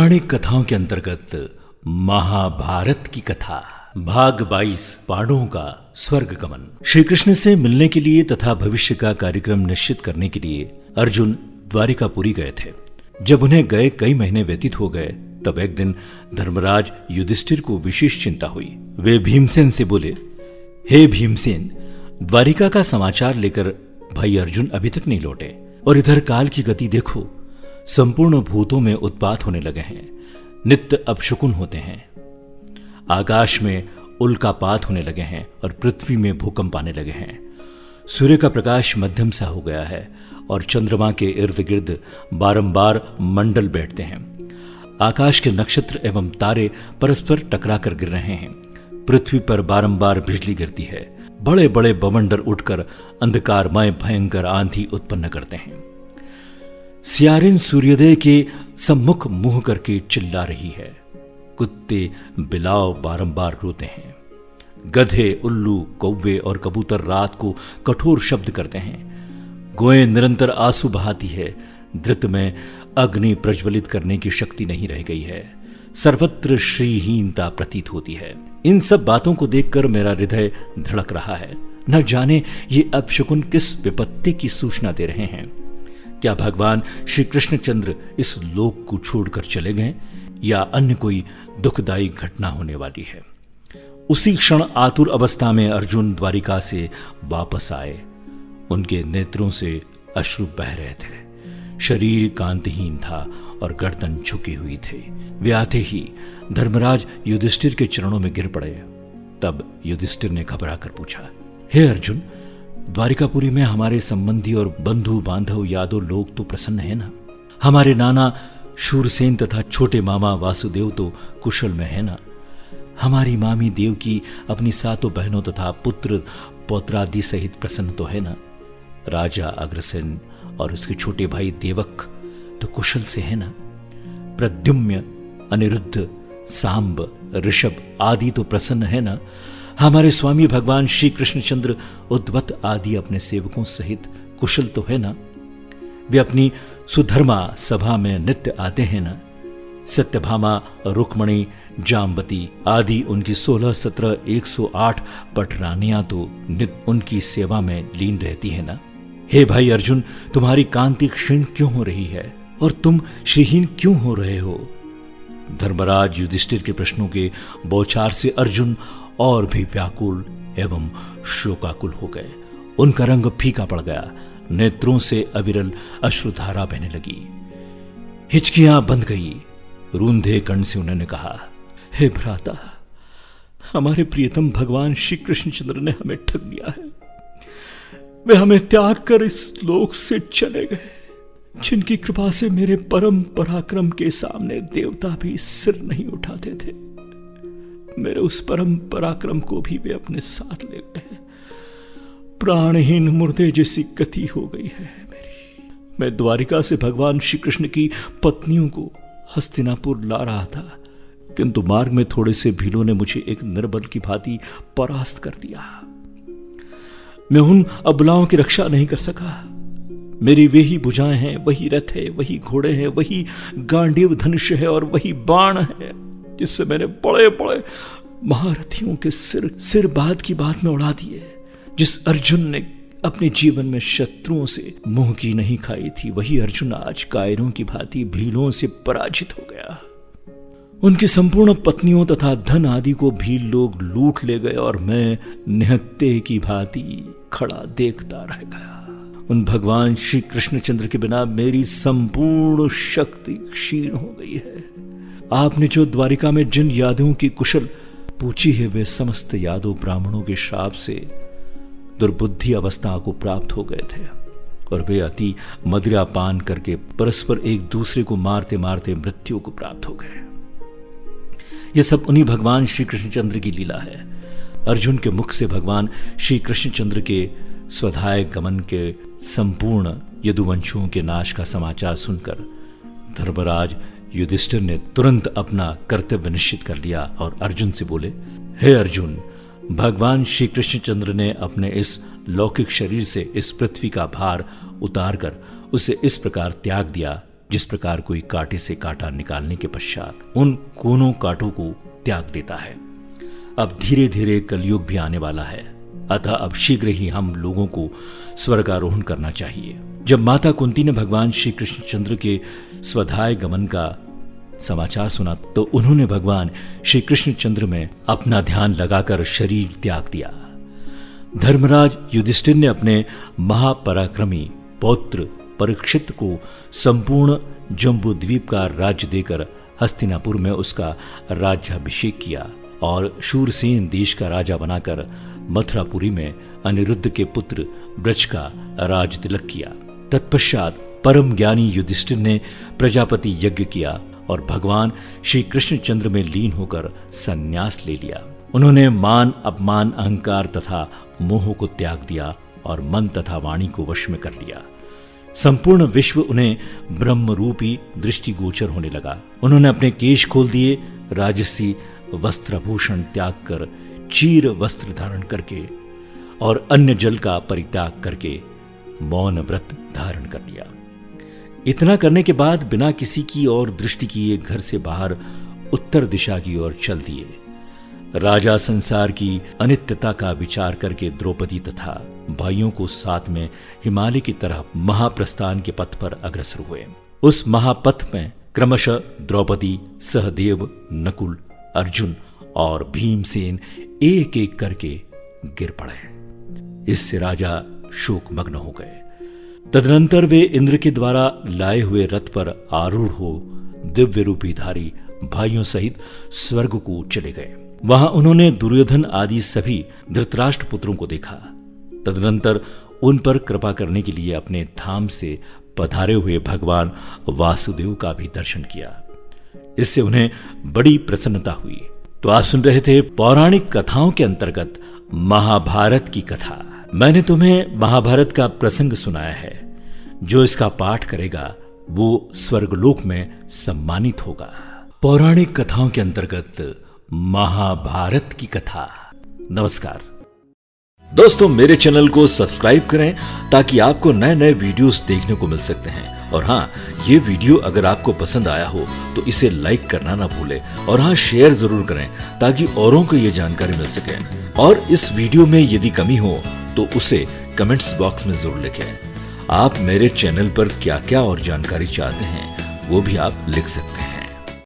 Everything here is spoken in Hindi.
पौराणिक कथाओं के अंतर्गत महाभारत की कथा भाग 22 पांडवों का स्वर्ग गमन। श्री कृष्ण से मिलने के लिए तथा भविष्य का कार्यक्रम निश्चित करने के लिए अर्जुन द्वारिकापुरी गए थे। जब उन्हें गए कई महीने व्यतीत हो गए तब एक दिन धर्मराज युधिष्ठिर को विशेष चिंता हुई। वे भीमसेन से बोले, हे भीमसेन, द्वारिका का समाचार लेकर भाई अर्जुन अभी तक नहीं लौटे और इधर काल की गति देखो, संपूर्ण भूतों में उत्पात होने लगे हैं, नित्य अपशकुन होते हैं, आकाश में उल्कापात होने लगे हैं और पृथ्वी में भूकंप आने लगे हैं। सूर्य का प्रकाश मध्यम सा हो गया है और चंद्रमा के इर्द गिर्द बारंबार मंडल बैठते हैं। आकाश के नक्षत्र एवं तारे परस्पर टकरा कर गिर रहे हैं। पृथ्वी पर बारंबार बिजली गिरती है। बड़े बड़े बवंडर उठकर अंधकारमय भयंकर आंधी उत्पन्न करते हैं। सियारिन सूर्योदय के सम्मुख मुंह करके चिल्ला रही है। कुत्ते बिलाव बारंबार रोते हैं। गधे, उल्लू, कौवे और कबूतर रात को कठोर शब्द करते हैं। गोएं निरंतर आंसू बहाती है। धृत में अग्नि प्रज्वलित करने की शक्ति नहीं रह गई है। सर्वत्र श्रीहीनता प्रतीत होती है। इन सब बातों को देखकर मेरा हृदय धड़क रहा है। न जाने ये अपशकुन किस विपत्ति की सूचना दे रहे हैं। क्या भगवान श्री कृष्णचंद्र इस लोक को छोड़कर चले गए या अन्य कोई दुखदायी घटना होने वाली है। उसी क्षण आतुर अवस्था में अर्जुन द्वारिका से वापस आए। उनके नेत्रों से अश्रु बह रहे थे। शरीर कांतिहीन था और गर्दन झुकी हुई थी। वे आते ही धर्मराज युधिष्ठिर के चरणों में गिर पड़े। तब युधिष्ठिर ने घबरा कर पूछा, हे अर्जुन, द्वारिकापुरी में हमारे संबंधी और बंधु बांधव यादव लोग तो प्रसन्न है ना? हमारे नाना शूरसेन तथा छोटे मामा वासुदेव तो कुशल में है ना? हमारी मामी देवकी अपनी सातों बहनों तथा पुत्र पौत्रादि सहित प्रसन्न तो है ना? राजा अग्रसेन और उसके छोटे भाई देवक तो कुशल से है ना? प्रद्युम्न, अनिरुद्ध, सांब, ऋषभ आदि तो प्रसन्न है ना? हमारे स्वामी भगवान श्री कृष्णचंद्र, उद्वत आदि अपने सेवकों सहित कुशल तो है ना? वे अपनी सुधर्मा सभा में नित्य आते हैं ना? सत्यभामा, रुक्मणी, जाम्बती आदि उनकी 16, 17, 108 पटरानियां तो नित्य उनकी सेवा में लीन रहती है ना? हे भाई अर्जुन, तुम्हारी कांति क्षीण क्यों हो रही है और तुम श्रीहीन क्यों हो रहे हो? धर्मराज युधिष्ठिर के प्रश्नों के बौछार से अर्जुन और भी व्याकुल एवं शोकाकुल हो गए। उनका रंग फीका पड़ गया। नेत्रों से अविरल अश्रुधारा बहने लगी। हिचकियां बंध गई। रूंधे कंठ से उन्होंने कहा, हे भ्राता, हमारे प्रियतम भगवान श्री कृष्णचंद्र ने हमें ठग लिया है। वे हमें त्याग कर इस लोक से चले गए, जिनकी कृपा से मेरे परम पराक्रम के सामने देवता भी सिर नहीं उठाते थे। मेरे उस परम पराक्रम को भी वे अपने साथ ले गए। प्राणहीन मुर्दे जैसी गति हो गई है मेरी। मैं द्वारिका से भगवान श्री कृष्ण की पत्नियों को हस्तिनापुर ला रहा था, किंतु मार्ग में थोड़े से भीलों ने मुझे एक निर्बल की भांति परास्त कर दिया। मैं उन अबलाओं की रक्षा नहीं कर सका। मेरी वे ही भुजाएं हैं, वही रथ है, वही घोड़े हैं, वही गांडीव धनुष है और वही बाण है, जिससे मैंने बड़े बड़े महारथियों के सिर बाद की बात में उड़ा दिए। जिस अर्जुन ने अपने जीवन में शत्रुओं से मुंह की नहीं खाई थी, वही अर्जुन आज कायरों की भांति भीलों से पराजित हो गया। उनकी संपूर्ण पत्नियों तथा धन आदि को भील लोग लूट ले गए और मैं निहत्ते की भांति खड़ा देखता रह गया। उन भगवान श्री कृष्णचंद्र के बिना मेरी संपूर्ण शक्ति क्षीण हो गई है। आपने जो द्वारिका में जिन यादवों की कुशल पूछी है, वे समस्त यादव ब्राह्मणों के श्राप से दुर्बुद्धि अवस्था को प्राप्त हो गए थे और वे अति मदिरा पान करके परस्पर एक दूसरे को मारते मारते मृत्यु को प्राप्त हो गए। यह सब उन्हीं भगवान श्री कृष्णचंद्र की लीला है। अर्जुन के मुख से भगवान श्री कृष्णचंद्र के स्वधाय गमन के संपूर्ण यदुवंशियों के नाश का समाचार सुनकर धर्मराज युधिष्ठिर ने तुरंत अपना कर्तव्य निश्चित कर लिया और अर्जुन से बोले, हे अर्जुन, भगवान श्री कृष्णचंद्र ने अपने इस लौकिक शरीर से इस पृथ्वी का भार उतारकर उसे इस प्रकार त्याग दिया जिस प्रकार कोई कांटे से कांटा निकालने के पश्चात उन कोनों कांटों को त्याग देता है। अब धीरे धीरे कलयुग भी आने वाला है, अतः अब शीघ्र ही हम लोगों को स्वर्गारोहण करना चाहिए। जब माता कुंती ने भगवान श्री कृष्णचंद्र के स्वधाय गमन का समाचार सुना तो उन्होंने भगवान श्री कृष्णचंद्र में अपना ध्यान लगाकर शरीर त्याग दिया। धर्मराज युधिष्ठिर ने अपने महापराक्रमी पौत्र परीक्षित को संपूर्ण जम्बू द्वीप का राज्य देकर हस्तिनापुर में उसका राज्याभिषेक किया और शूरसेन देश का राजा बनाकर मथुरापुरी में अनिरुद्ध के पुत्र ब्रज का राज तिलक किया। तत्पश्चात परम ज्ञानी युधिष्ठिर ने प्रजापति यज्ञ किया और भगवान श्री कृष्णचंद्र में लीन होकर संन्यास ले लिया। उन्होंने मान अपमान अहंकार तथा मोह को त्याग दिया और मन तथा वाणी को वश में कर लिया। संपूर्ण विश्व उन्हें ब्रह्म रूपी दृष्टिगोचर होने लगा। उन्होंने अपने केश खोल दिए, राजसी वस्त्रभूषण त्याग कर चीर वस्त्र धारण करके और अन्य जल का परित्याग करके मौन व्रत धारण कर लिया। इतना करने के बाद बिना किसी की और दृष्टि किए घर से बाहर उत्तर दिशा की ओर चल दिए। राजा संसार की अनित्यता का विचार करके द्रौपदी तथा भाइयों को साथ में हिमालय की तरफ महाप्रस्थान के पथ पर अग्रसर हुए। उस महापथ में क्रमशः द्रौपदी, सहदेव, नकुल, अर्जुन और भीमसेन एक एक करके गिर पड़े। इससे राजा शोकमग्न हो गए। तदनंतर वे इंद्र के द्वारा लाए हुए रथ पर आरूढ़ हो दिव्य रूपीधारी भाइयों सहित स्वर्ग को चले गए। वहां उन्होंने दुर्योधन आदि सभी धृतराष्ट्र पुत्रों को देखा। तदनंतर उन पर कृपा करने के लिए अपने धाम से पधारे हुए भगवान वासुदेव का भी दर्शन किया। इससे उन्हें बड़ी प्रसन्नता हुई। तो आप सुन रहे थे पौराणिक कथाओं के अंतर्गत महाभारत की कथा। मैंने तुम्हें महाभारत का प्रसंग सुनाया है। जो इसका पाठ करेगा वो स्वर्गलोक में सम्मानित होगा। पौराणिक कथाओं के अंतर्गत महाभारत की कथा। नमस्कार दोस्तों, मेरे चैनल को सब्सक्राइब करें ताकि आपको नए नए वीडियोस देखने को मिल सकते हैं। और हाँ, ये वीडियो अगर आपको पसंद आया हो तो इसे लाइक करना ना भूलें और हाँ, शेयर जरूर करें ताकि औरों को ये जानकारी मिल सके। और इस वीडियो में यदि कमी हो तो उसे कमेंट्स बॉक्स में जरूर लिखें। आप मेरे चैनल पर क्या क्या और जानकारी चाहते हैं वो भी आप लिख सकते हैं।